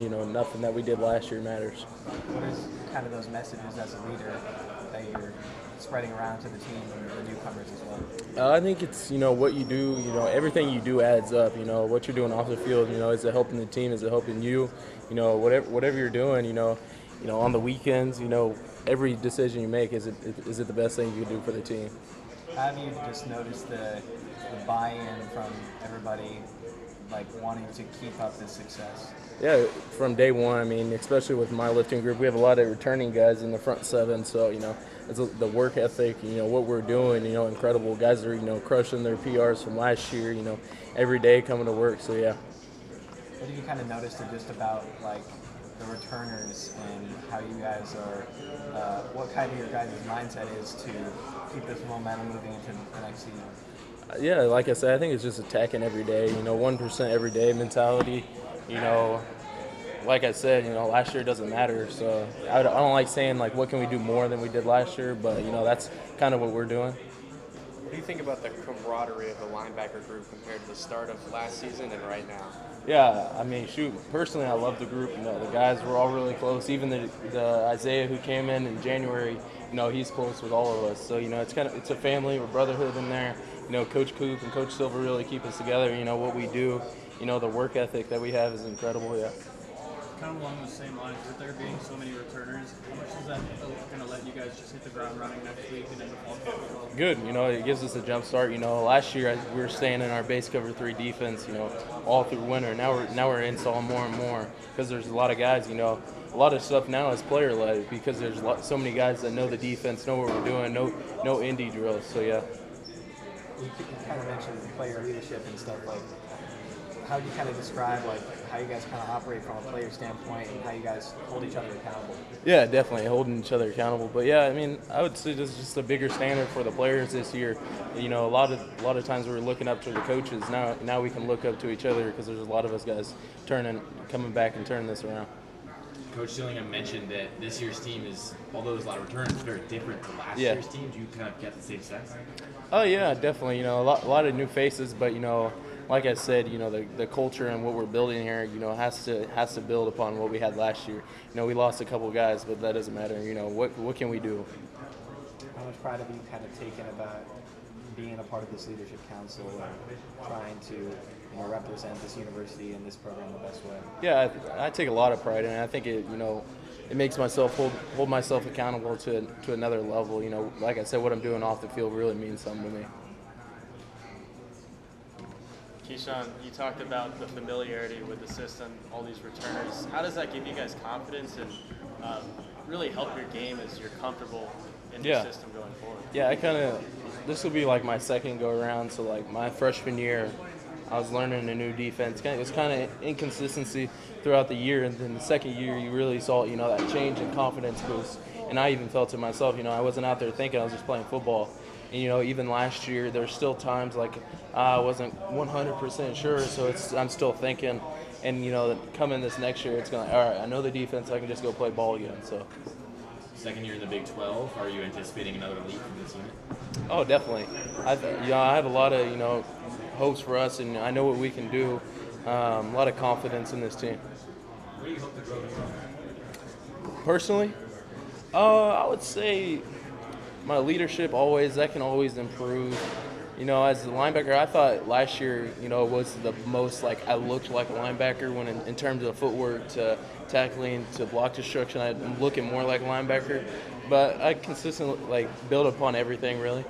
Nothing that we did last year matters. What is kind of those messages as a leader that you're spreading around to the team and the newcomers as well? I think it's, what you do, everything you do adds up. What you're doing off the field, is it helping the team? Is it helping you? Whatever you're doing, on the weekends, every decision you make, is it the best thing you can do for the team? Have you just noticed the buy-in from everybody, like wanting to keep up this success? Yeah, from day one. I mean, especially with my lifting group, we have a lot of returning guys in the front seven. So, it's the work ethic, what we're doing, incredible. Guys are, crushing their PRs from last year, every day coming to work. So, yeah. What have you kind of noticed just about, like, the returners and how you guys are, what kind of your guys' mindset is to keep this momentum moving into the next season? Yeah, like I said, I think it's just attacking every day, 1% every day mentality. Like I said, last year doesn't matter. So I don't like saying, like, what can we do more than we did last year, but, that's kind of what we're doing. What do you think about the camaraderie of the linebacker group compared to the start of last season and right now? Yeah, I mean, personally, I love the group. The guys were all really close. Even the Isaiah who came in January, he's close with all of us. So, it's a family, a brotherhood in there. Coach Coop and Coach Silver really keep us together. What we do, the work ethic that we have is incredible, yeah. Kind of along those same lines, with there being so many returners, how much does that kind of let you guys just hit the ground running next week and then the fall camp as well? Good, it gives us a jump start. Last year we were staying in our base cover 3 defense, all through winter. Now we're installing more and more because there's a lot of guys, a lot of stuff now is player led because there's so many guys that know the defense, know what we're doing, no indie drills. So yeah. You kind of mentioned player leadership and stuff. Like, how do you kind of describe, like, how you guys kind of operate from a player standpoint and how you guys hold each other accountable? Yeah, definitely holding each other accountable. But yeah, I mean, I would say this is just a bigger standard for the players this year. A lot of times we were looking up to the coaches. Now we can look up to each other because there's a lot of us guys coming back and turning this around. Coach Dillingham mentioned that this year's team is, although there's a lot of returns, it's very different to last year's team. Do you kind of get the same sense? Oh yeah, definitely. A lot of new faces, but like I said, the culture and what we're building here, has to build upon what we had last year. We lost a couple of guys, but that doesn't matter. What can we do? How much pride have you kind of taken about being a part of this leadership council and trying to represent this university and this program the best way? Yeah, I take a lot of pride in it. I think it makes myself hold myself accountable to another level. Like I said, what I'm doing off the field really means something to me. Keyshaun, you talked about the familiarity with the system, all these returners. How does that give you guys confidence and really help your game as you're comfortable in the system going forward? Yeah, this will be like my second go around. So like my freshman year, I was learning a new defense. It was kind of inconsistency throughout the year, and then the second year you really saw that change in confidence boost. And I even felt it myself. I wasn't out there thinking I was just playing football. And even last year there's still times like I wasn't 100% sure, so I'm still thinking. And coming this next year, it's gonna all right. I know the defense. I can just go play ball again. So. Second year in the Big 12, are you anticipating another leap from this unit? Oh, definitely. I have a lot of hopes for us, and I know what we can do. A lot of confidence in this team. Where do you hope to grow from? Personally, I would say my leadership that can always improve. As a linebacker, I thought last year, was the most like I looked like a linebacker when in terms of footwork to tackling to block destruction. I'm looking more like a linebacker, but I consistently build upon everything really.